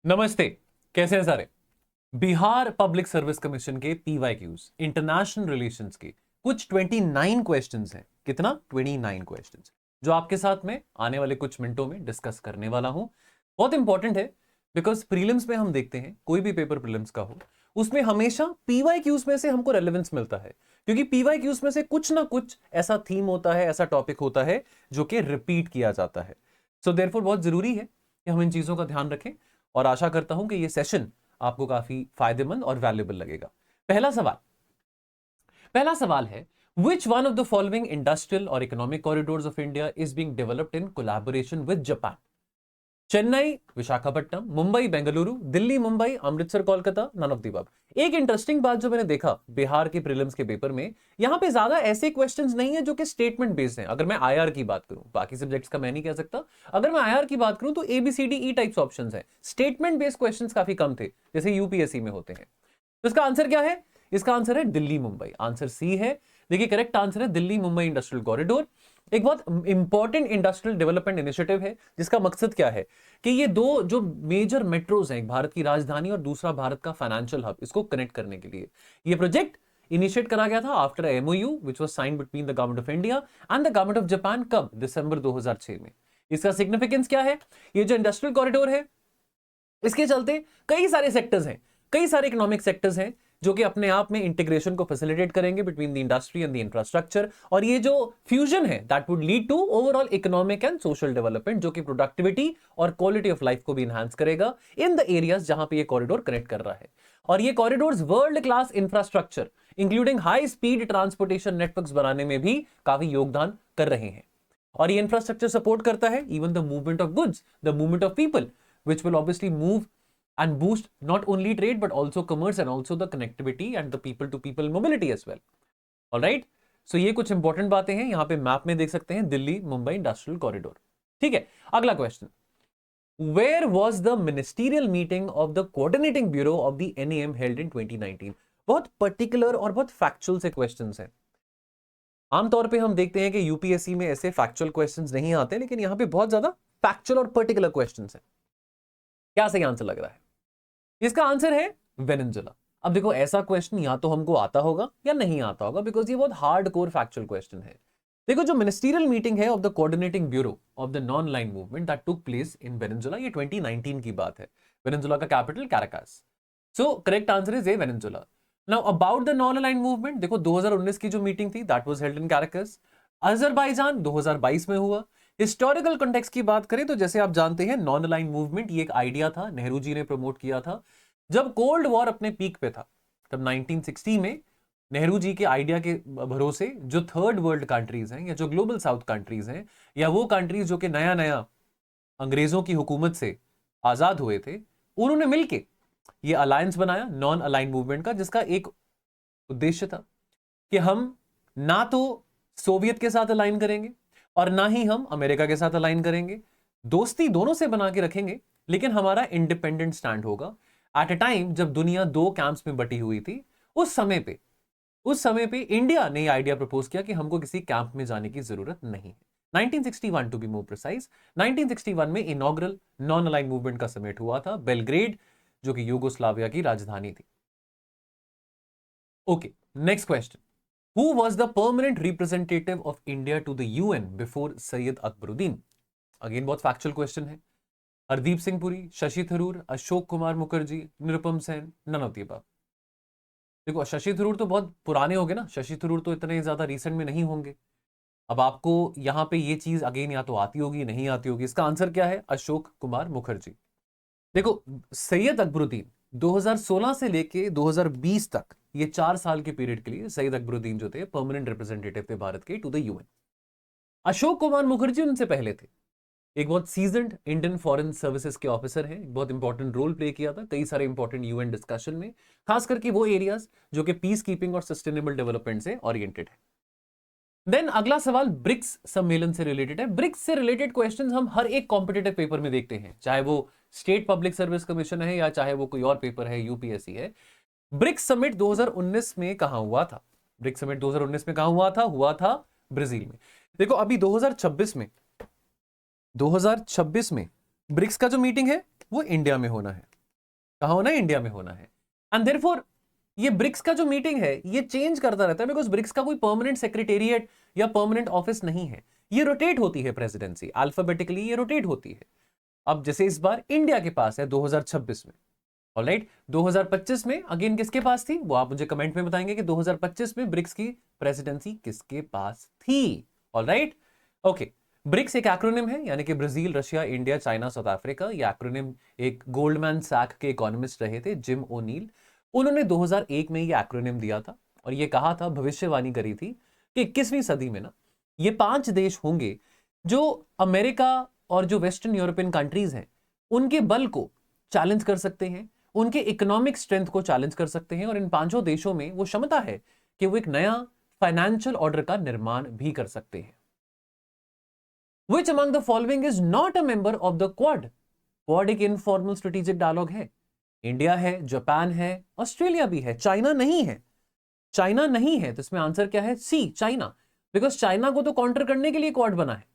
नमस्ते। कैसे हैं सारे। बिहार पब्लिक सर्विस कमीशन के पीवाईक्यूज इंटरनेशनल रिलेशंस के कुछ 29 क्वेश्चंस हैं। कितना? 29 क्वेश्चंस जो आपके साथ में आने वाले कुछ मिनटों में डिस्कस करने वाला हूं। बहुत इंपॉर्टेंट है बिकॉज प्रीलिम्स में हम देखते हैं, कोई भी पेपर प्रीलिम्स का हो उसमें हमेशा पीवाईक्यूज में से हमको रेलेवेंस मिलता है, क्योंकि पीवाईक्यूज में से कुछ ना कुछ ऐसा थीम होता है, ऐसा टॉपिक होता है जो कि रिपीट किया जाता है। सो देयरफॉर बहुत जरूरी है कि हम इन चीजों का ध्यान रखें और आशा करता हूं कि ये सेशन आपको काफी फायदेमंद और वैल्यूएबल लगेगा। पहला सवाल है, which one of the following industrial or economic corridors of India is being developed in collaboration with Japan? Chennai Visakhapatnam, Mumbai Bengaluru, Delhi Mumbai, Amritsar Kolkata, none of the above. एक इंटरेस्टिंग बात जो मैंने देखा बिहार के प्रीलिम्स के पेपर में, यहां पे ज्यादा ऐसे क्वेश्चंस नहीं है जो कि स्टेटमेंट बेस्ड हैं। अगर मैं आईआर की बात करूं, बाकी सब्जेक्ट्स का मैं नहीं कह सकता, अगर मैं आईआर की बात करूं तो एबीसीडी टाइप्स ऑप्शंस हैं। स्टेटमेंट बेस्ड क्वेश्चंस काफी कम थे जैसे यूपीएससी में होते हैं। तो इसका आंसर क्या है? इसका आंसर है दिल्ली मुंबई। आंसर सी है। देखिए करेक्ट आंसर है दिल्ली मुंबई इंडस्ट्रियल कॉरिडोर। एक बहुत इंपॉर्टेंट इंडस्ट्रियल डेवलपमेंट इनिशिएटिव है जिसका मकसद क्या है कि ये दो जो मेजर मेट्रोज हैं, एक भारत की राजधानी और दूसरा भारत का फाइनेंशियल हब, इसको कनेक्ट करने के लिए ये प्रोजेक्ट इनिशिएट करा गया था after MOU which was signed between the government of India and the government of Japan. कब? दिसंबर 2006 में। इसका सिग्निफिकेंस क्या है? ये जो इंडस्ट्रियल कॉरिडोर है इसके चलते कई सारे सेक्टर्स हैं, कई सारे इकोनॉमिक सेक्टर्स हैं जो कि अपने आप में इंटीग्रेशन को फैसिलिटेट करेंगे between the industry and the infrastructure. और ये जो फ्यूजन है that would lead to overall economic and social development, जो कि प्रोडक्टिविटी और क्वालिटी ऑफ लाइफ को भी इंहांस करेगा इन द एरियाज जहां पे ये कॉरिडोर कनेक्ट कर रहा है। और ये corridors world class infrastructure including high speed transportation networks बनाने में भी काफी योगदान कर रहे हैं। और ये इंफ्रास्ट्रक्चर सपोर्ट करता है even the movement of goods, the movement of people, which will obviously move and boost not only trade but also commerce and also the connectivity and the people to people mobility as well. All right, so ये कुछ important बातें हैं, यहां पे map में देख सकते हैं दिल्ली मुंबई इंडस्ट्रियल कॉरिडोर। ठीक है, अगला question, where was the ministerial meeting of the coordinating bureau of the NAM held in 2019? बहुत पर्टिकुलर और बहुत फैक्चुअल से क्वेश्चंस हैं। आमतौर पे हम देखते हैं कि यूपीएससी में ऐसे फैक्चुअल क्वेश्चंस नहीं आते, लेकिन यहां पे बहुत ज्यादा फैक्चुअल और पर्टिकुलर क्वेश्चंस हैं। क्या सही आंसर लग रहा है? इसका आंसर है वेनेजुला। अब देखो ऐसा क्वेश्चन या तो हमको आता होगा या नहीं आता होगा, बिकॉज ये बहुत हार्ड कोर फैक्चुअल क्वेश्चन है। देखो जो मिनिस्टीरियल मीटिंग है of the coordinating bureau of the non aligned movement that took place in Venezuela, ये 2019 की बात है। वेनेजुला का capital Caracas. So correct answer is a Venezuela. Now about the non aligned movement, देखो 2019 की जो meeting थी that was held in Caracas. Azerbaijan 2022 में हुआ। हिस्टोरिकल कॉन्टेक्स्ट की बात करें तो जैसे आप जानते हैं नॉन अलाइन मूवमेंट ये एक आइडिया था, नेहरू जी ने प्रमोट किया था जब कोल्ड वॉर अपने पीक पे था। तब 1960 में नेहरू जी के आइडिया के भरोसे जो थर्ड वर्ल्ड कंट्रीज हैं या जो ग्लोबल साउथ कंट्रीज हैं या वो कंट्रीज जो कि नया नया अंग्रेजों की हुकूमत से आजाद हुए थे, उन्होंने मिलके ये अलायंस बनाया नॉन अलाइन मूवमेंट का, जिसका एक उद्देश्य था कि हम ना तो सोवियत के साथ अलाइन करेंगे और ना ही हम अमेरिका के साथ अलाइन करेंगे, दोस्ती दोनों से बना के रखेंगे, लेकिन हमारा इंडिपेंडेंट स्टैंड होगा। एट ए टाइम जब दुनिया दो कैंप्स में बटी हुई थी, उस समय पे इंडिया ने आइडिया प्रपोज किया कि हमको किसी कैंप में जाने की जरूरत नहीं है। 1961 टू बी मोर प्रिसाइज, 1961 में इनॉग्रल नॉन अलाइन मूवमेंट का समिट हुआ था बेलग्रेड, जो कि यूगोस्लाविया की राजधानी थी। Okay, next question, Who was the permanent representative of India to the UN before Syed Akbaruddin? Again बहुत फैक्चुअल क्वेश्चन है। Hardeep Singh Puri, Shashi Tharoor, Ashok Kumar Mukherjee, Nirupam Sen, none of the above. देखो शशि थरूर तो बहुत पुराने हो गए ना, शशि थरूर तो इतने ज्यादा रिसेंट में नहीं होंगे। अब आपको यहां पे ये चीज अगेन या तो आती होगी नहीं आती होगी। इसका आंसर क्या है? अशोक कुमार मुखर्जी। देखो सैयद अकबरुद्दीन 2016 से लेके 2020 तक ये 4 साल के पीरियड के लिए सैयद अकबरुद्दीन जो थे परमानेंट रिप्रेजेंटेटिव थे भारत के to the UN. Ashok Kumar Mukherjee उनसे पहले थे, एक बहुत सीजन्ड इंडियन फॉरेन सर्विसेज के ऑफिसर हैं, बहुत इंपॉर्टेंट रोल प्ले किया था कई सारे इंपॉर्टेंट यूएन डिस्कशन में, खास करके वो एरियाज जो कि पीस कीपिंग और सस्टेनेबल डेवलपमेंट से ओरिएंटेड है। देन अगला सवाल ब्रिक्स सम्मेलन से रिलेटेड है। ब्रिक्स से रिलेटेड क्वेश्चंस हम हर एक कॉम्पिटिटिव पेपर में देखते हैं, चाहे वो स्टेट पब्लिक सर्विस कमीशन है या चाहे वो कोई और पेपर है, यूपीएससी है। ब्रिक्स समिट 2019 में कहां हुआ था? ब्रिक्स समिट 2019 में कहां हुआ था ब्राजील में। देखो अभी 2026 में ब्रिक्स का जो मीटिंग है वो इंडिया में होना है। कहां होना है? इंडिया में होना है। एंड देयरफॉर ये ब्रिक्स का जो मीटिंग है ये चेंज करता रहता है, बिकॉज ब्रिक्स का कोई परमानेंट सेक्रेटेरिएट या परमानेंट ऑफिस नहीं है, ये रोटेट होती है प्रेसिडेंसी, अल्फाबेटिकली ये रोटेट होती है। अब जैसे इस बार इंडिया के पास है 2026 में, ऑलराइट। 2025 में अगेन किसके पास थी, वो आप मुझे कमेंट में बताएंगे कि 2025 में ब्रिक्स की प्रेसिडेंसी किसके पास थी, ऑलराइट। ओके, ब्रिक्स एक एक्रोनिम है, यानी कि Brazil, Russia, India, China, south Africa. ये एक्रोनिम एक गोल्डमैन सैक के इकोनॉमिस्ट रहे थे जिम ओनील, उन्होंने 2001 में ये एक्रोनिम दिया था और ये कहा था, भविष्यवाणी करी थी कि 21वीं सदी में ना ये 5 देश होंगे जो अमेरिका और जो वेस्टर्न यूरोपियन कंट्रीज हैं उनके बल को चैलेंज कर सकते हैं, उनके इकोनॉमिक स्ट्रेंथ को चैलेंज कर सकते हैं, और इन 5 देशों में वो क्षमता है कि वो एक नया फाइनेंशियल ऑर्डर का निर्माण भी कर सकते हैं। Which among the following is not a member of the Quad? Quad एक इनफॉर्मल स्ट्रेटेजिक डायलॉग है। इंडिया है, जापान है, ऑस्ट्रेलिया भी है, चाइना नहीं है। चाइना नहीं है तो इसमें आंसर क्या है? सी, चाइना। बिकॉज चाइना को तो काउंटर करने के लिए क्वाड बना है,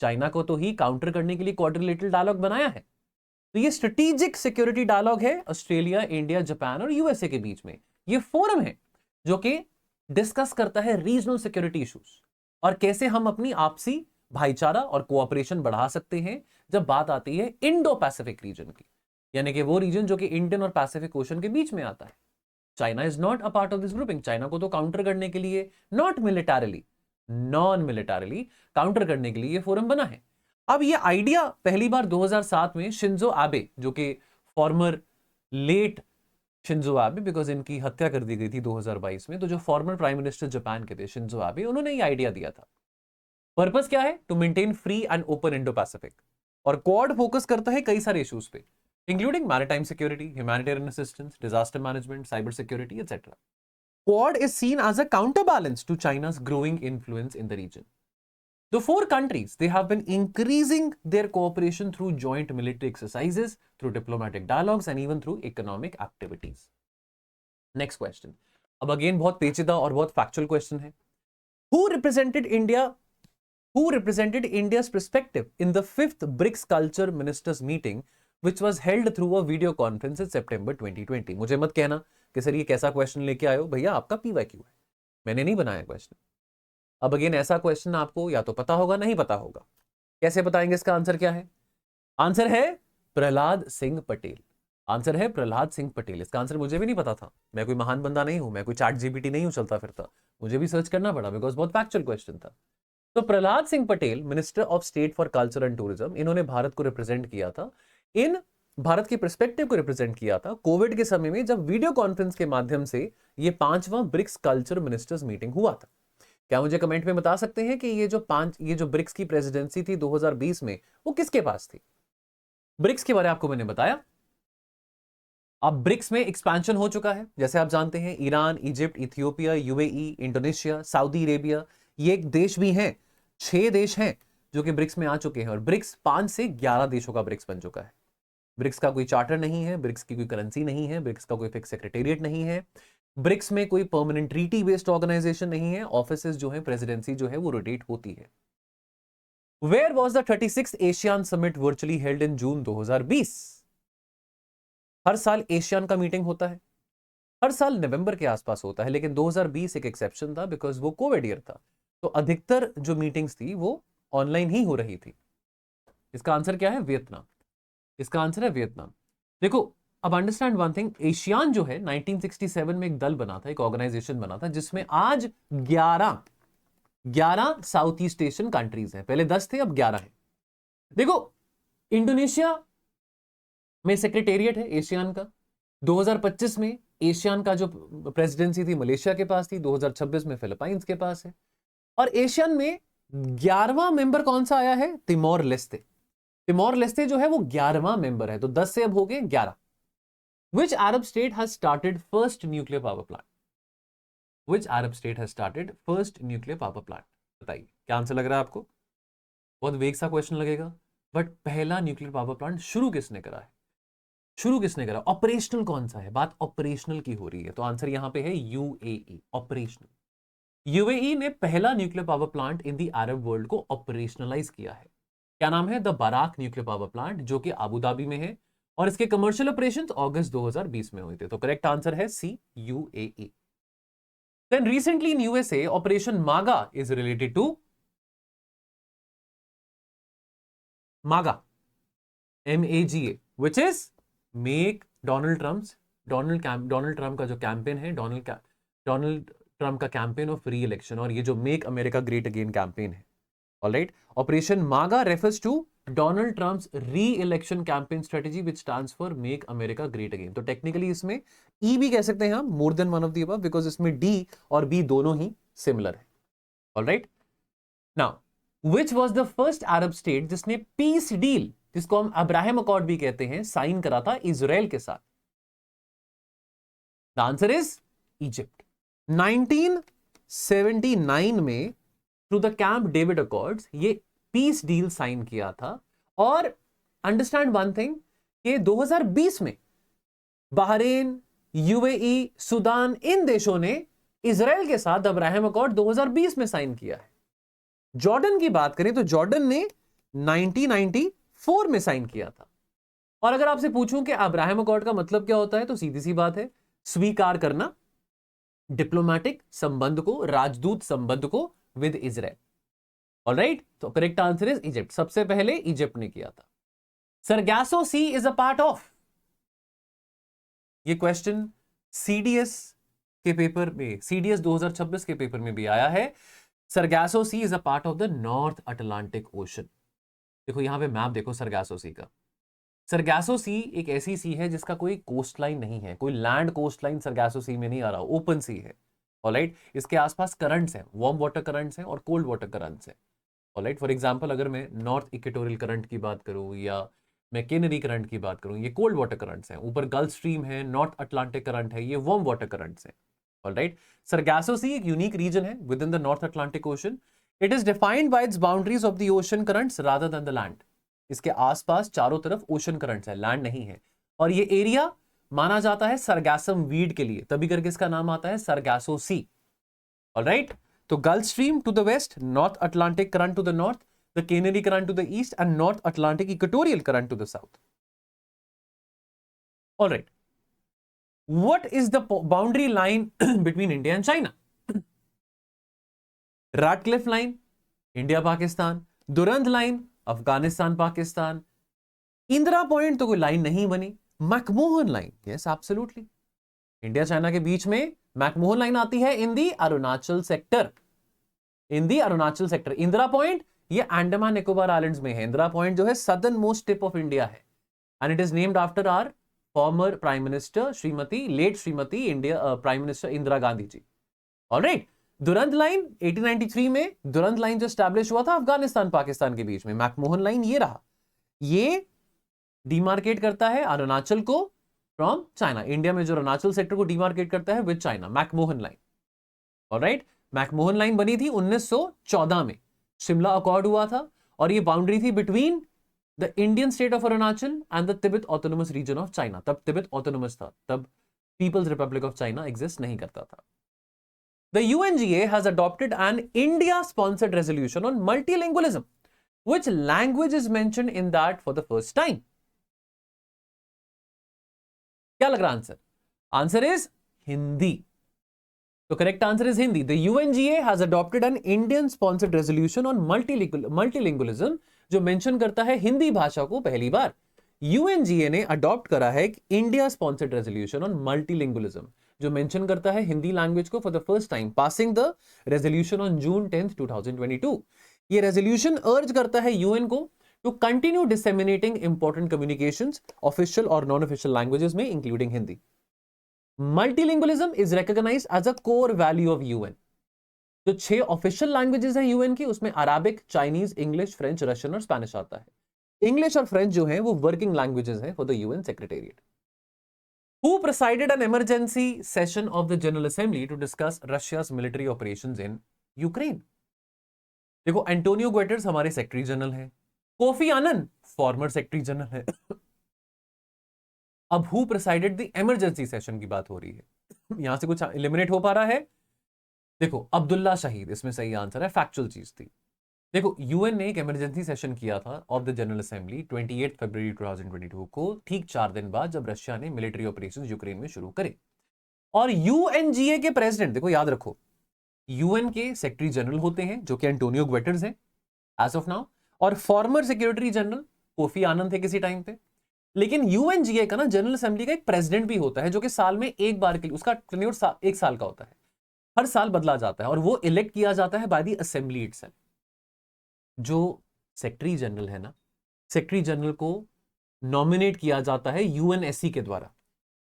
चाइना को तो ही काउंटर करने के लिए क्वाड्रिलेटरल डायलॉग बनाया है। तो ये स्ट्रेटेजिक सिक्योरिटी डायलॉग है ऑस्ट्रेलिया, इंडिया, जापान और यूएसए के बीच में। ये फोरम है जो कि डिस्कस करता है रीजनल सिक्योरिटी इश्यूज और कैसे हम अपनी आपसी भाईचारा और कोऑपरेशन बढ़ा सकते हैं जब बात आती है इंडो पैसिफिक रीजन की, यानी कि वो रीजन जो कि इंडियन और पैसिफिक ओशन के बीच में आता है। China is not a part of this grouping. China को तो काउंटर करने के लिए, not militarily, non militarily counter करने के लिए ये फोरम बना है। अब ये आइडिया पहली बार 2007 में शिंजो आबे, जो कि former late Shinzo Abe, because इनकी हत्या कर दी गई थी 2022 में, तो जो फॉर्मर प्राइम मिनिस्टर जापान के थे शिंजो आबे, उन्होंने ये आइडिया दिया था। पर्पस क्या है? To maintain free and open Indo Pacific. और क्वाड फोकस करता है कई सारे इश्यूज पे, including maritime security, humanitarian assistance, disaster management, cyber security etcetera. Quad is seen as a counterbalance to China's growing influence in the region. The 4 countries, they have been increasing their cooperation through joint military exercises, through diplomatic dialogues and even through economic activities. Next question. अब again बहुत पेचीदा और बहुत factual question है. Who represented India's perspective in the 5th BRICS Culture Ministers meeting, which was held through a video conference in September 2020? मुझे मत कहना कि सर ये कैसा क्वेश्चन लेके आए हो, भैया आपका PYQ है, मैंने नहीं बनाया क्वेश्चन। अब अगेन ऐसा क्वेश्चन आपको या तो पता होगा, नहीं पता होगा, कैसे बताएंगे? इसका आंसर क्या है? आंसर है प्रहलाद सिंह पटेल। आंसर है प्रहलाद सिंह पटेल। इसका आंसर मुझे भी नहीं पता था, मैं कोई महान बंदा नहीं हूं, मैं कोई चैट जीपीटी नहीं हूं चलता फिरता, मुझे भी सर्च करना पड़ा बिकॉज बहुत फैक्चुअल क्वेश्चन था। तो Prahlad Singh Patel, minister of state for culture and tourism, इन्होंने भारत को रिप्रेजेंट किया था, इन भारत के पर्सपेक्टिव को रिप्रेजेंट किया था कोविड के समय में, जब वीडियो कॉन्फ्रेंस के माध्यम से ये 5वां ब्रिक्स कल्चर मिनिस्टर्स मीटिंग हुआ था। क्या मुझे कमेंट में बता सकते हैं कि ये जो ब्रिक्स की प्रेसिडेंसी थी 2020 में, वो किसके पास थी? ब्रिक्स के बारे में आपको मैंने बताया। अब ब्रिक्स में एक्सपेंशन हो चुका है, जैसे आप जानते हैं Iran, Egypt, Ethiopia, UAE, Indonesia, Saudi Arabia, ये एक देश भी हैं। 6 देश हैं जो कि ब्रिक्स में आ चुके हैं, और ब्रिक्स 5 से 11 देशों का ब्रिक्स बन चुका है। ब्रिक्स का कोई चार्टर नहीं है, ब्रिक्स की कोई करेंसी नहीं है, ब्रिक्स का कोई फिक्स सेक्रेटेरिएट नहीं है, ब्रिक्स में कोई परमानेंट ट्रीटी बेस्ड ऑर्गेनाइजेशन नहीं है, ऑफिसेज जो है, प्रेसिडेंसी जो है वो रोटेट होती है। Where was the 36th ASEAN summit virtually held in June 2020? हर साल एशियान का मीटिंग होता है, हर साल नवंबर के आसपास होता है, लेकिन 2020 एक एक्सेप्शन था बिकॉज वो कोविड ईयर था, तो अधिकतर जो मीटिंग्स थी वो ऑनलाइन ही हो रही थी। इसका आंसर क्या है? वियतनाम। इसका आंसर है वियतनाम। देखो, अब अंडरस्टैंड वन थिंग, एशियान जो है 1967 में एक दल बना था, एक ऑर्गेनाइजेशन बना था, जिसमें आज 11 साउथ ईस्ट एशियन कंट्रीज हैं। पहले 10 थे, अब 11 हैं। देखो, इंडोनेशिया में सेक्रेटेरिएट है एशियान का। 2025 में एशियान का जो प्रेसिडेंसी थी मलेशिया के पास थी, 2026 में फिलीपाइंस के पास है। और एशियन में 11वां मेंबर कौन सा आया है? Timor Leste. तिमोर लेस्ते जो है वो 11वां मेंबर है, तो 10 से अब हो गए 11। Which Arab state has started first nuclear power plant? Which Arab state has started first nuclear power plant? बताइए क्या आंसर लग रहा है आपको? बहुत वेग सा क्वेश्चन लगेगा, बट पहला न्यूक्लियर पावर प्लांट शुरू किसने करा है? शुरू किसने करा? ऑपरेशनल कौन सा है? बात ऑपरेशनल की हो रही है, तो आंसर यहां पे है यूएई, ऑपरेशनल। यूएई ने पहला nuclear power plant in the Arab world को ऑपरेशनलाइज किया है। क्या नाम है? The Barakah nuclear power plant, जो कि अबू धाबी में है, और इसके कमर्शियल ऑपरेशंस अगस्त 2020 में हुए थे। तो करेक्ट आंसर है C, UAE। Then recently in USA operation MAGA is related to MAGA, MAGA, which is make Donald Trump का जो कैंपेन है, डोनाल्ड ट्रम्प का कैंपेन ऑफ री इलेक्शन, और ये जो make America great again campaign है। Alright, operation MAGA refers to Donald Trump's reelection campaign strategy which stands for make America great again. तो technically इसमें E भी कह सकते हैं हम, more than one of the above, because इसमें D और बी दोनों ही सिमिलर है। Alright, now which was the first Arab state जिसने पीस डील, जिसको हम अब्राहम अकॉर्ड भी कहते हैं, साइन करा था इजराइल के साथ? The answer is Egypt. 1979 में through the camp David accords ये पीस डील साइन किया था। और अंडरस्टैंड वन थिंग, कि 2020 में बहरीन, UAE, सूडान, इन देशों ने इजराइल के साथ अब्राहम अकॉर्ड 2020 में साइन किया है। जॉर्डन की बात करें तो जॉर्डन ने 1994 में साइन किया था। और अगर आपसे पूछूं कि अब्राहम अकॉर्ड का मतलब क्या होता है, तो सीधी सी बात है, स्वीकार करना डिप्लोमेटिक संबंध को, राजदूत संबंध को विद इजराइल। ऑलराइट, तो करेक्ट आंसर इज इजिप्ट। सबसे पहले इजिप्ट ने किया था। Sargasso Sea is a part of, ये क्वेश्चन CDS के पेपर में, CDS 2026 के पेपर में भी आया है। Sargasso Sea is a part of the North Atlantic Ocean. देखो यहां पे मैप देखो सरगासो सी का। सरगासो सी एक ऐसी सी है जिसका कोई कोस्ट लाइन नहीं है, कोई land coast line Sargasso Sea में नहीं आ रहा, ओपन सी है। ऑलराइट, इसके आसपास करंट्स हैं, वार्म वाटर करंट्स हैं और कोल्ड वाटर करंट्स हैं। ऑलराइट, फॉर एग्जांपल अगर मैं नॉर्थ इक्वेटोरियल करंट की बात करूं या मैं केनरी करंट की बात करूं, ये कोल्ड वाटर करंट्स हैं। ऊपर गल्फ स्ट्रीम है, नॉर्थ अटलांटिक करंट है, ये वार्म वाटर करंट्स हैं। ऑलराइट, सरगासो सी एक यूनिक रीजन है with in the North Atlantic ocean. It is defined by it's boundaries of the ocean currents rather than the land. इसके आसपास चारों तरफ ocean currents है, लैंड नहीं है। और ये एरिया माना जाता है सरगासम वीड के लिए, तभी करके इसका नाम आता है सरगासो सी। ऑलराइट, तो Gulf Stream to the west, North Atlantic Current to the north, the Canary Current to the east and North Atlantic Equatorial Current to the south. Alright, what is the boundary line between India and China? Radcliffe line, India Pakistan, Durand line, Afghanistan Pakistan, Indira point तो कोई line नहीं बनी, McMahon line, yes absolutely, India China के बीच में McMahon line आती है in the Arunachal sector, in the Arunachal sector. Indira point ये अंडमान निकोबार आइलैंड्स में है। इंदिरा पॉइंट जो है southernmost tip of India है, and it is named after our former prime minister late Shrimati India prime minister Indira Gandhi ji. Alright, Durand line 1893 में दुरंत line जो establish हुआ था अफगानिस्तान पाकिस्तान के बीच में, मैकमोहन लाइन ये रहा, ये डिमार्केट करता है अरुणाचल को फ्रॉम चाइना। इंडिया में जो अरुणाचल सेक्टर को डिमार्केट करता है with China, McMahon line. Alright, McMahon line बनी थी 1914 में, शिमला अकॉर्ड हुआ था, और ये बाउंड्री थी between the Indian state of Arunachal and the Tibet Autonomous Region of China. तब तिब्बत ऑटोनोमस था, तब People's Republic of China exist नहीं करता था। The UNGA has adopted an India-sponsored resolution on multilingualism. Which language is mentioned in that for the first time? क्या लग रहा answer? Answer is Hindi. तो correct answer is Hindi. The UNGA has adopted an Indian-sponsored resolution on multilingualism, जो mention करता है हिंदी भाषा को पहली बार। UNGA ने अडॉप्ट करा है एक India sponsored resolution on multilingualism, जो मेंशन करता है हिंदी लैंग्वेज को for the first time, passing the resolution on June 10, 2022। ये रेजोल्यूशन अर्ज करता है यूएन को to continue disseminating important communications official और नॉन ऑफिशियल लैंग्वेजेस में, including Hindi. Multilingualism is recognised as a core value of UN. जो 6 official languages हैं UN की, उसमें Arabic, Chinese, English, French, Russian और स्पेनिश आता है। इंग्लिश और फ्रेंच जो है वो वर्किंग लैंग्वेजेस हैं for the UN secretariat. Who presided an emergency session of the General Assembly to discuss Russia's military operations in Ukraine? देखो, एंटोनियो गुटेरेस हमारे सेक्रेटरी जनरल हैं, कोफी आनन फॉर्मर सेक्रेटरी जनरल है। अब who presided the emergency session की बात हो रही है, यहां से कुछ एलिमिनेट हो पा रहा है? देखो, अब्दुल्ला शहीद इसमें सही आंसर है, फैक्चुअल चीज थी। देखो, यूएन ने एक इमरजेंसी सेशन किया था ऑफ द जनरल असेंबली 28 फरवरी 2022 को, ठीक 4 दिन बाद जब रशिया ने मिलिट्री ऑपरेशंस यूक्रेन में शुरू करे। और यूएनजीए के प्रेसिडेंट, देखो याद रखो, यूएन के सेक्रेटरी जनरल होते हैं जो कि एंटोनियो गुटेरेस हैं एज ऑफ नाउ, और फॉर्मर सेक्रेटरी जनरल कोफी आनंद थे किसी टाइम पे। लेकिन यूएनजीए का ना जनरल असेंबली का एक प्रेसिडेंट भी होता है जो कि साल में एक बार के लिए, उसका टेन्योर 1 साल का होता है, हर साल बदला जाता है, और वो इलेक्ट किया जाता है बाय द असेंबली इटसेल्फ। जो सेक्रेटरी जनरल है ना, सेक्रेटरी जनरल को नॉमिनेट किया जाता है यूएनएससी के द्वारा।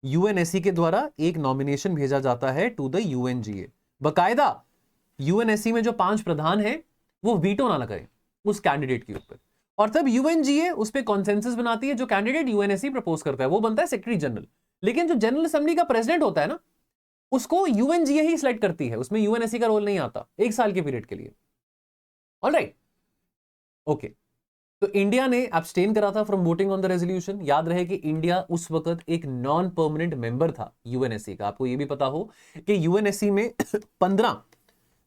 यूएनएससी के द्वारा एक नॉमिनेशन भेजा जाता है टू द यूएनजीए। बकायदा यूएनएससी में जो 5 प्रधान हैं वो वीटो ना करें उस कैंडिडेट के ऊपर, और तब यूएनजीए उस पर कॉन्सेंसस बनाती है, जो कैंडिडेट यूएनएससी प्रपोज करता है वो बनता है सेक्रेटरी जनरल। लेकिन जो जनरल असेंबली का प्रेसिडेंट होता है ना, उसको यूएनजीए ही सिलेक्ट करती है, उसमें यूएनएससी का रोल नहीं आता 1 साल के पीरियड के लिए। Alright, okay. तो इंडिया ने एब्सटेन करा था from voting on the resolution. याद रहे कि इंडिया उस वक्त एक नॉन परमानेंट मेंबर था यूएनएससी का। आपको यह भी पता हो कि यूएनएससी में 15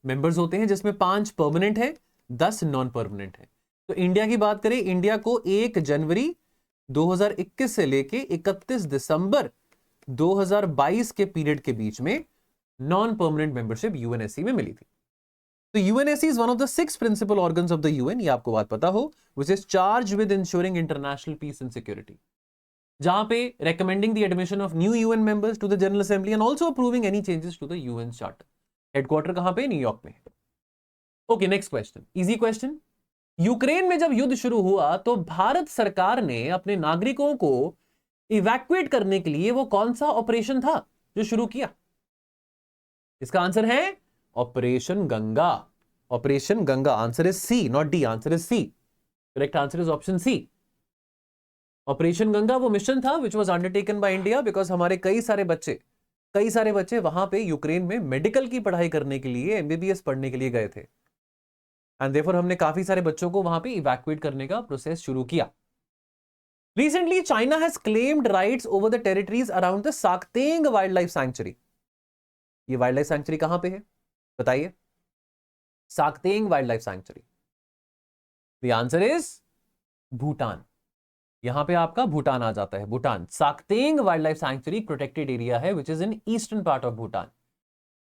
मेंबर्स होते हैं, जिसमें 5 परमानेंट है, 10 नॉन परमानेंट है। तो इंडिया की बात करें, इंडिया को 1 जनवरी 2021 से लेके 31 दिसंबर 2022 के पीरियड के बीच में नॉन परमानेंट मेंबरशिप यूएनएससी में मिली थी। तो UNSC is one of the 6 principal organs of the UN, ये आपको बात पता हो, which is charge with ensuring international peace and security, जहां पे recommending the admission of new UN members to the General Assembly and also approving any changes to the UN Charter। Headquarter कहां पे? New York में। Okay, next question, easy question. Ukraine में जब युद्ध शुरू हुआ तो भारत सरकार ने अपने नागरिकों को इवैक्यूएट करने के लिए वो कौन सा ऑपरेशन था जो शुरू किया? इसका आंसर है operation Ganga. Operation Ganga. Answer is C, not D, answer is C. Correct answer is option C. Operation Ganga वो मिशन था which was undertaken by India, because हमारे कई सारे बच्चे वहां पे यूक्रेन में मेडिकल की पढ़ाई करने के लिए, एमबीबीएस पढ़ने के लिए गए थे, एंड देयरफॉर हमने काफी सारे बच्चों को वहां पे इवैक्यूएट करने का प्रोसेस शुरू किया। Recently China has claimed rights over the territories around the Sakteng wildlife sanctuary. ये वाइल्ड लाइफ सैंक्चुरी कहां पे है बताइए? Sakteng wildlife sanctuary. The answer is Bhutan. यहां पे आपका भूटान आ जाता है। Bhutan Sakteng wildlife sanctuary protected area है which is in eastern part of Bhutan,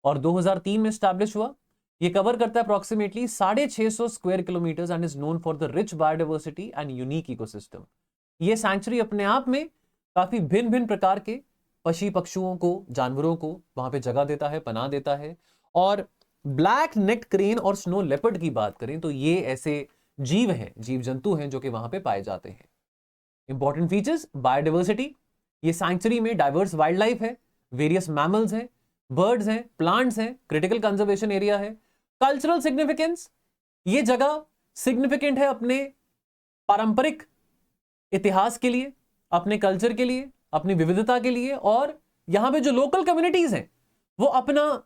और 2003 में स्टैब्लिश हुआ। ये कवर करता है approximately 650 square kilometre and is known for the rich biodiversity and unique ecosystem. ये सैंक्चुरी अपने आप में काफी भिन्न भिन्न प्रकार के पक्षी पक्षुओं को, जानवरों को वहां पे जगह देता है, पनाह देता है। और ब्लैक नेक्ड क्रेन और स्नो लेपर्ड की बात करें तो ये ऐसे जीव हैं, जीव जंतु हैं जो कि वहां पे पाए जाते हैं। इंपॉर्टेंट फीचर्स, बायोडाइवर्सिटी, ये सैंक्चुरी में डाइवर्स वाइल्ड लाइफ है, वेरियस मैमल्स हैं, बर्ड्स हैं, प्लांट्स हैं, क्रिटिकल कंजर्वेशन एरिया है। कल्चरल सिग्निफिकेंस, ये जगह सिग्निफिकेंट है अपने पारंपरिक इतिहास के लिए, अपने कल्चर के लिए, अपनी विविधता के लिए, और यहां पे जो लोकल कम्युनिटीज हैं वो अपना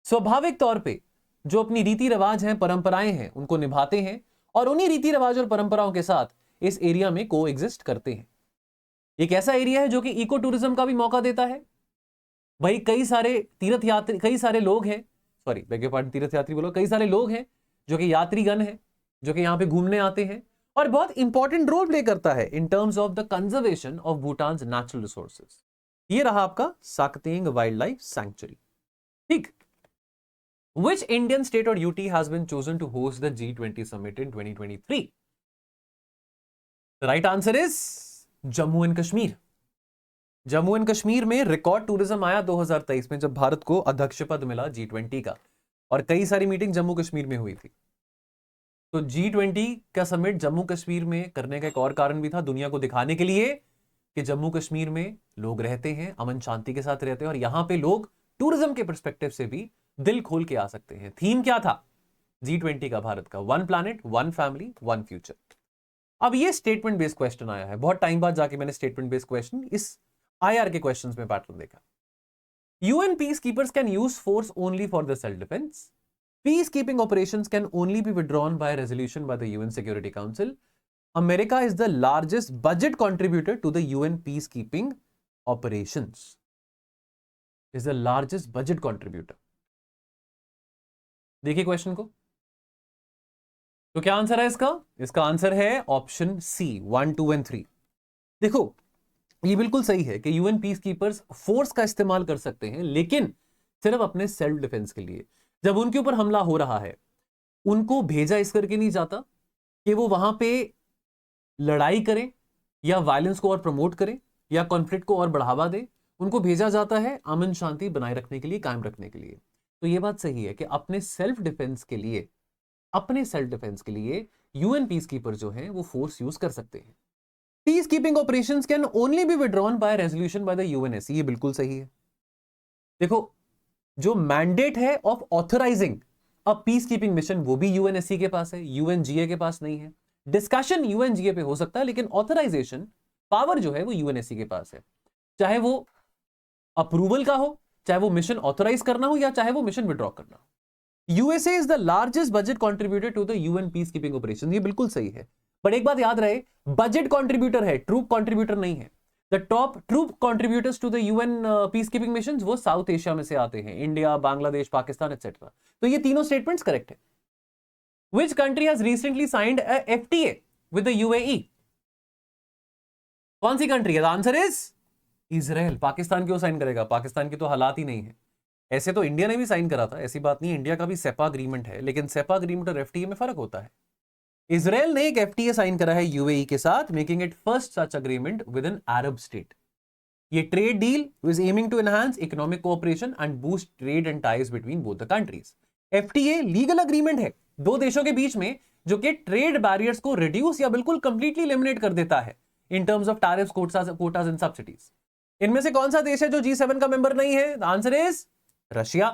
स्वाभाविक तौर पे जो अपनी रीति रिवाज हैं, परंपराएं हैं, उनको निभाते हैं, और उन्हीं रीति रिवाज और परंपराओं के साथ इस एरिया में को एग्जिस्ट करते हैं। एक ऐसा एरिया है जो कि इको टूरिज्म का भी मौका देता है। भाई कई सारे तीर्थ यात्री, कई सारे लोग हैं, सॉरी बेग योर पार्डन, तीर्थ यात्री बोलो, कई सारे लोग हैं जो कि यात्रीगण हैं जो कि यहां पे घूमने आते हैं, और बहुत इंपॉर्टेंट रोल प्ले करता है in terms of the conservation of Bhutan natural resources. ये रहा आपका साक्तेंग वाइल्ड लाइफ सैंक्चुरी। ठीक। Which Indian state or UT has been chosen to host the G20 summit in 2023? The right answer is Jammu and Kashmir. Jammu and Kashmir में record tourism आया 2023 में, जब भारत को अध्यक्ष पद मिला G20 का, और कई सारी मीटिंग जम्मू कश्मीर में हुई थी। तो G20 का समिट जम्मू कश्मीर में करने का एक और कारण भी था, दुनिया को दिखाने के लिए कि जम्मू कश्मीर में लोग रहते हैं, अमन शांति के साथ रहते हैं, और यहां पे लोग टूरिज्म के पर्सपेक्टिव से भी दिल खोल के आ सकते हैं। थीम क्या था G20 का भारत का? 1 प्लैनेट, 1 फैमिली, 1 फ्यूचर। अब ये स्टेटमेंट बेस्ड क्वेश्चन आया है, बहुत टाइम बाद जाके मैंने स्टेटमेंट बेस्ड क्वेश्चन इस आईआर के क्वेश्चंस में पैटर्न देखा। UN peace keepers can use force only for the self defence. Peacekeeping operations can only be withdrawn by resolution by the UN Security Council. America is the largest budget contributor to the UN peacekeeping operations. Is the largest budget contributor. देखिए question को, तो क्या answer है इसका? इसका answer है option C, 1, 2 and 3। देखो ये बिल्कुल सही है कि यूएन पीस कीपर्स फोर्स का इस्तेमाल कर सकते हैं, लेकिन सिर्फ अपने सेल्फ डिफेंस के लिए। जब उनके ऊपर हमला हो रहा है, उनको भेजा इस करके नहीं जाता कि वो वहां पे लड़ाई करें या वायलेंस को और प्रमोट करें या कॉन्फ्लिक्ट को और बढ़ावा दे। उनको भेजा जाता है अमन शांति बनाए रखने के लिए, कायम रखने के लिए। तो ये बात सही है कि अपने सेल्फ डिफेंस के लिए, अपने सेल्फ डिफेंस के लिए यूएन पीस कीपर जो है वो फोर्स यूज कर सकते हैं। Peace keeping operations can only be withdrawn bye resolution by the UNSC, ये बिल्कुल सही है। देखो जो मैंडेट है of authorising a peace keeping mission वो भी यूएनएससी के पास है, यूएनजीए के पास नहीं है। डिस्कशन यूएनजीए पे हो सकता है, लेकिन ऑथराइजेशन पावर जो है वो यूएनएससी के पास है। चाहे वो अप्रूवल का हो, चाहे वो मिशन ऑथराइज करना हो, या चाहे वो मिशन विड्रॉ करना हो। USA is the largest budget contributor to the UN peacekeeping operation, ये बिल्कुल सही है। पर एक बात याद रहे, बजट कॉन्ट्रीब्यूटर है, ट्रूप कॉन्ट्रीब्यूटर नहीं है। The top troop contributors to the UN peacekeeping mission वो साउथ एशिया में से आते हैं, इंडिया, बांग्लादेश, पाकिस्तान एक्सेट्रा। तो ये तीनों स्टेटमेंट्स करेक्ट है। Which country has recently signed a FTA with the UAE? कौन सी कंट्री है? Answer is Israel. पाकिस्तान क्यों साइन करेगा? पाकिस्तान की तो हालात ही नहीं है। ऐसे तो इंडिया ने भी साइन करा था, ऐसी बात नहीं, इंडिया का भी सेपा अग्रीमेंट है, लेकिन सेपा अग्रीमेंट और एफटीए में फर्क होता है। इजराइल ने एक एफटीए साइन करा है यूएई के साथ, making it first such agreement with an Arab state. ये trade deal was aiming to enhance economic cooperation and boost trade and ties between both the countries. FTA legal agreement है दो देशों के बीच में, जो कि ट्रेड बैरियर्स को रिड्यूस या बिल्कुल कंप्लीटली एलिमिनेट कर देता है in terms of tariffs, quotas and subsidies. इनमें से कौन सा देश है जो G7 का मेंबर नहीं है? आंसर इज रशिया,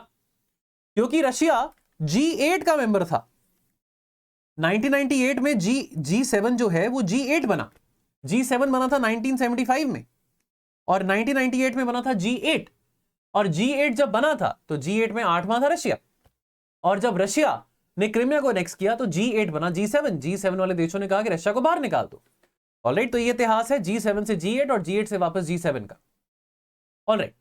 क्योंकि रशिया G8 का मेंबर था। 1998 में G7 जो है वो G8 बना। G7 बना था 1975 में, और 1998 में बना था G8। और G8 जब बना था तो G8 में 8वां था रशिया, और जब रशिया ने क्रिमिया को एनेक्स किया तो G8 बना G7। G7 वाले देशों ने कहा कि रशिया को बाहर निकाल दो। ऑलराइट, तो ये इतिहास है G7 से G8 और G8 से वापस G7 का। Alright,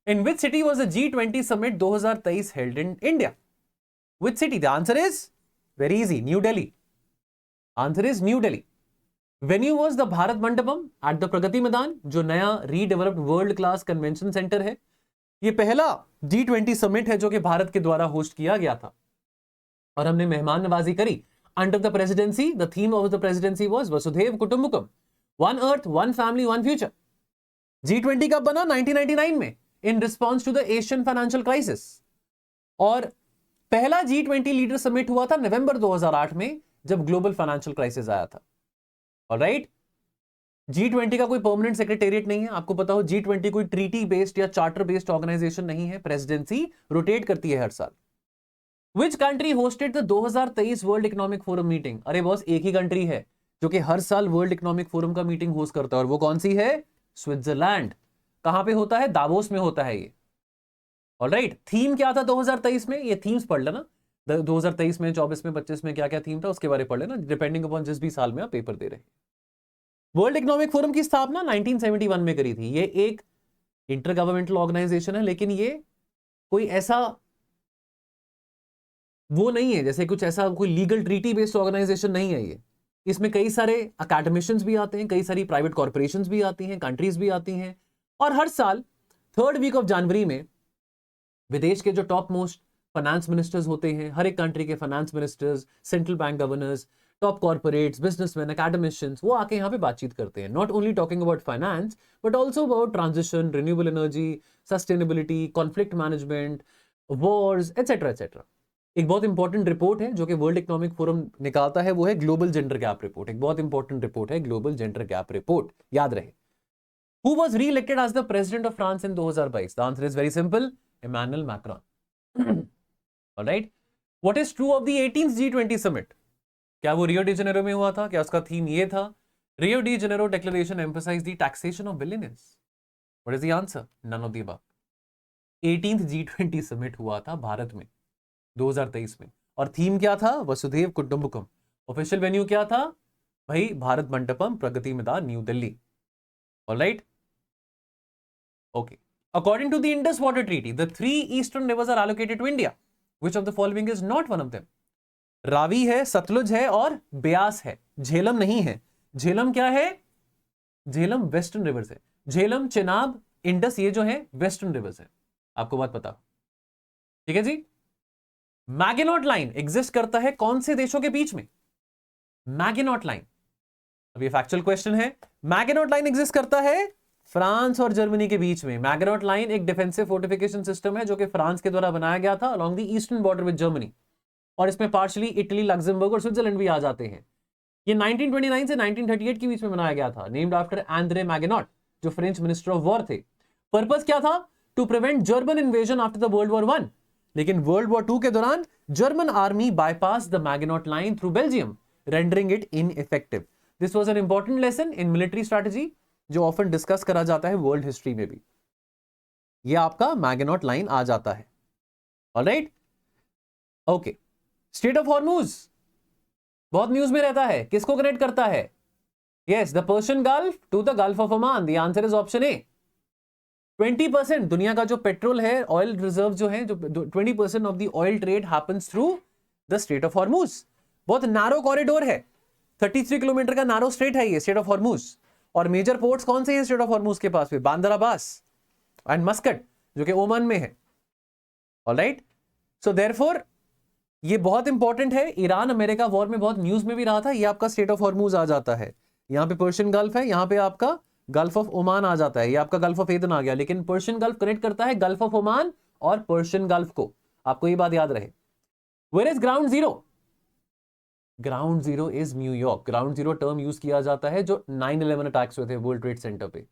in which city was the G20 summit 2023 held in India? Which city? The answer is very easy, New Delhi. Answer is New Delhi. Venue was the Bharat Mandapam at the Pragati Maidan, जो नया redeveloped world class convention centre है। ये पहला G20 summit है जो कि भारत के द्वारा होस्ट किया गया था, और हमने मेहमान नवाजी करी under the presidency. The theme of the presidency was Vasudhaiva Kutumbakam, one earth, one family, one future. G20 कब बना? 1999 में, in response to the Asian financial crisis. और पहला G20 लीडर समिट हुआ था नवंबर 2008 में, जब ग्लोबल फाइनेंशियल क्राइसिस आया था। ऑलराइट, G20 का कोई परमानेंट सेक्रेटेरिएट नहीं है, आपको पता हो। G20 कोई ट्रीटी बेस्ड या चार्टर बेस्ड ऑर्गेनाइजेशन नहीं है, प्रेसिडेंसी रोटेट करती है हर साल। Which country hosted the 2023 world economic forum meeting? अरे बॉस, एक ही कंट्री है जो कि हर साल वर्ल्ड इकोनॉमिक फोरम का मीटिंग होस्ट करता है, और वो कौन सी है? स्विट्जरलैंड। कहां पे होता है? दावोस में होता है ये। ऑलराइट, थीम क्या था 2023 में? ये थीम्स पढ़ लेना, 2023 में, 24 में, 25 में क्या क्या थीम था उसके बारे में पढ़ लेना, डिपेंडिंग अपॉन जिस भी साल में आप पेपर दे रहे हैं। वर्ल्ड इकोनॉमिक फोरम की स्थापना 1971 में करी थी। ये एक इंटर गवर्नमेंटल ऑर्गेनाइजेशन है, लेकिन ये कोई ऐसा वो नहीं है, जैसे कुछ ऐसा कोई लीगल ट्रीटी बेस्ड ऑर्गेनाइजेशन नहीं है ये। इसमें कई सारे अकेडमिशियंस भी आते हैं, कई सारी प्राइवेट कॉर्पोरेशंस भी आती हैं, कंट्रीज भी आती हैं, और हर साल 3rd वीक ऑफ जनवरी में विदेश के जो टॉप मोस्ट फाइनेंस मिनिस्टर्स होते हैं, हर एक कंट्री के finance ministers, central bank governors, top corporates, businessman, academicians, वो आके यहाँ पे बातचीत करते हैं। Not only talking about finance, but also about transition, renewable energy, sustainability, conflict management, Wars, etcetera etcetera. एक बहुत इंपॉर्टेंट रिपोर्ट है जो कि वर्ल्ड इकोनॉमिक फोरम निकालता है, वो है ग्लोबल जेंडर गैप रिपोर्ट। एक बहुत इंपॉर्टेंट रिपोर्ट है ग्लोबल जेंडर गैप रिपोर्ट, याद रहे। Who was re-elected as the president of France in 2022? The answer is very simple, Emmanuel Macron. All right. What is true of the 18th G20 summit? क्या वो Rio de Janeiro में हुआ था? क्या उसका theme ये था? Rio de Janeiro declaration emphasized the taxation of billionaires. What is the answer? None of the above. 18th G20 summit हुआ था भारत में 2023 में, और थीम क्या था? वसुधैव कुटुंबकम। ऑफिशियल वेन्यू क्या था? भाई Bharat Mandapam, Pragati Maidan, new Delhi. Alright, okay. According to the Indus Water Treaty, the 3 eastern rivers are allocated to India. Which of the following is not one of them? Ravi है, सतलुज है और ब्यास है, झेलम नहीं है। झेलम क्या है? झेलम वेस्टर्न रिवर्स है। झेलम, चेनाब, इंडस, ये जो है वेस्टर्न रिवर्स है, आपको बात पता। ठीक है जी। मैगेनॉट लाइन एग्जिस्ट करता है कौन से देशों के बीच में? मैगेनॉट लाइन, अब ये फैक्चुअल क्वेश्चन है। मैगेनॉट लाइन एग्जिस्ट करता है फ्रांस और जर्मनी के बीच में। मैगेनॉट लाइन एक डिफेंसिव फोर्टिफिकेशन सिस्टम है जो कि फ्रांस के द्वारा बनाया गया था along the eastern border with Germany, और इसमें पार्शियली इटली, लग्जमबर्ग और स्विट्जरलैंड भी आ जाते हैं। ये 1929 से 1938 के बीच में बनाया गया था, नेम्ड आफ्टर एंड्रे मैगेनॉट, जो फ्रेंच मिनिस्टर ऑफ वॉर थे। पर्पस क्या था? To prevent German invasion after the world war 1। लेकिन वर्ल्ड वॉर 2 के दौरान German army bypass the Maginot line through Belgium, rendering it ineffective. This was an important lesson in military strategy, जो often discuss करा जाता है world history में भी। ये आपका मैगेनॉट लाइन आ जाता है। Alright, okay. Strait of Hormuz बहुत न्यूज में रहता है, किसको कनेक्ट करता है? Yes, the Persian Gulf to the gulf of Oman. The answer is option A. 20% दुनिया का जो पेट्रोल है, ऑयल रिजर्व जो है, जो 20% of the oil trade happens through the straight of Hormuz. बहुत नारो कॉरिडोर है, 33 किलोमीटर का नारो स्ट्रेट है ये स्ट्रेट ऑफ हॉर्मुज। और मेजर पोर्ट्स कौन से हैं स्ट्रेट ऑफ हॉर्मुज के पास में? बांदर अब्बास एंड मस्कट, जो कि ओमान में है। ऑलराइट, सो देयरफॉर ये बहुत इंपॉर्टेंट है। ईरान अमेरिका वॉर में बहुत न्यूज में भी रहा था। ये आपका स्ट्रेट ऑफ हॉर्मुज आ जाता है। यहां पे पर्शियन गल्फ है, यहां पे आपका गल्फ ऑफ ओमान आ जाता है। ये आपका गल्फ ऑफ एदन आ गया, लेकिन पर्शियन गल्फ कनेक्ट करता है गल्फ ऑफ ओमान और पर्शियन गल्फ को। आपको ये बात याद रहे। Where is ground zero? Ground zero is New York. Ground zero term use किया जाता है जो 9/11 अटैक्स हुए थे वर्ल्ड ट्रेड सेंटर पे।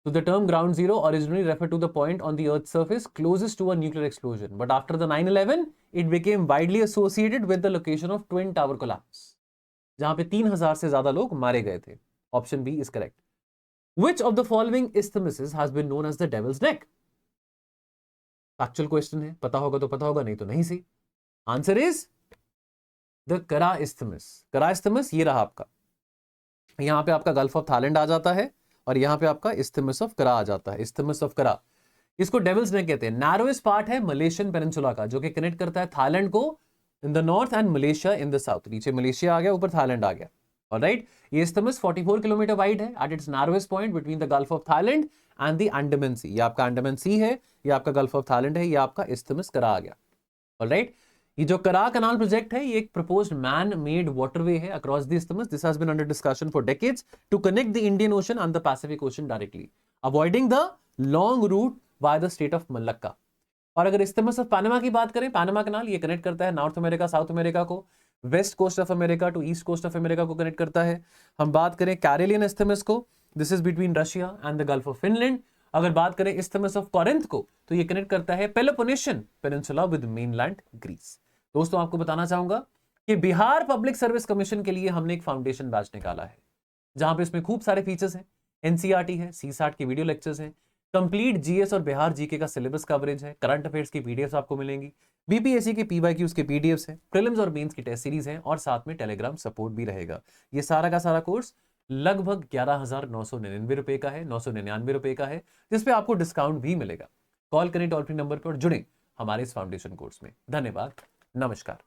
So the term ground zero originally referred to the point on the Earth's surface closest to a nuclear explosion, but after the 9/11, it became widely associated with the location of Twin Tower collapse, जहां पे 3000 से ज्यादा लोग मारे गए थे। Option B is correct. Which of the following isthmuses has been known as the Devil's Neck? Factual question है, पता होगा तो पता होगा, नहीं तो नहीं सी। Answer is the Kara Isthmus. Kara Isthmus ये रहा आपका। यहां पे आपका गल्फ ऑफ थाईलैंड आ जाता है और यहां पे आपका इस्थिमस ऑफ करा आ जाता है। इस्थिमस ऑफ करा, इसको डेविल्स नेक कहते हैं। नैरोएस्ट पार्ट है मलेशियन पेनिनसुला का, जो कि कनेक्ट करता है थाईलैंड को in the north and Malaysia in the south. नीचे मलेशिया आ गया, ऊपर थाईलैंड आ गया। ऑलराइट, ये इस्थिमस 44 किलोमीटर वाइड है at its narrowest point between the gulf of Thailand and the Andaman sea. ये आपका अंडमान सी है, ये आपका गल्फ ऑफ थाईलैंड है, ये आपका इस्थिमस करा आ गया। ऑलराइट, ये जो करा कनाल प्रोजेक्ट है, ये एक प्रपोज्ड मैन मेड वाटरवे है across the isthmus. This has been under discussion for decades to connect the Indian Ocean and the Pacific Ocean directly, avoiding the long route by the state of Malacca. और अगर isthmus of Panama की बात करें, Panama canal ये connect करता है North America South America को, West Coast of America to East Coast of America को कनेक्ट करता है। हम बात करें कैरेलियन इस्थमस को, this is between Russia and the gulf of Finland. अगर बात करें इस्थमस ऑफ कोरिंथ को, तो ये कनेक्ट करता है Peloponnesian peninsula with mainland Greece. दोस्तों, आपको बताना चाहूंगा कि बिहार पब्लिक सर्विस कमीशन के लिए हमने एक फाउंडेशन बैच निकाला है, जहां पे इसमें खूब सारे फीचर्स हैं। एनसीईआरटी है, सीसैट के वीडियो लेक्चर्स हैं, कंप्लीट जीएस और बिहार जीके का सिलेबस कवरेज है, करंट अफेयर्स की पीडीएफ आपको मिलेंगी, बीपीएससी के पीवाईक्यूज के पीडीएफ्स हैं, प्रीलिम्स और मेंस की टेस्ट सीरीज है, और साथ में टेलीग्राम सपोर्ट भी रहेगा। ये सारा का सारा कोर्स लगभग 11,999 रुपए का है, 999 रुपए का है, जिसपे आपको डिस्काउंट भी मिलेगा। कॉल करें टोल फ्री नंबर पर और जुड़े हमारे इस फाउंडेशन कोर्स में। धन्यवाद, नमस्कार।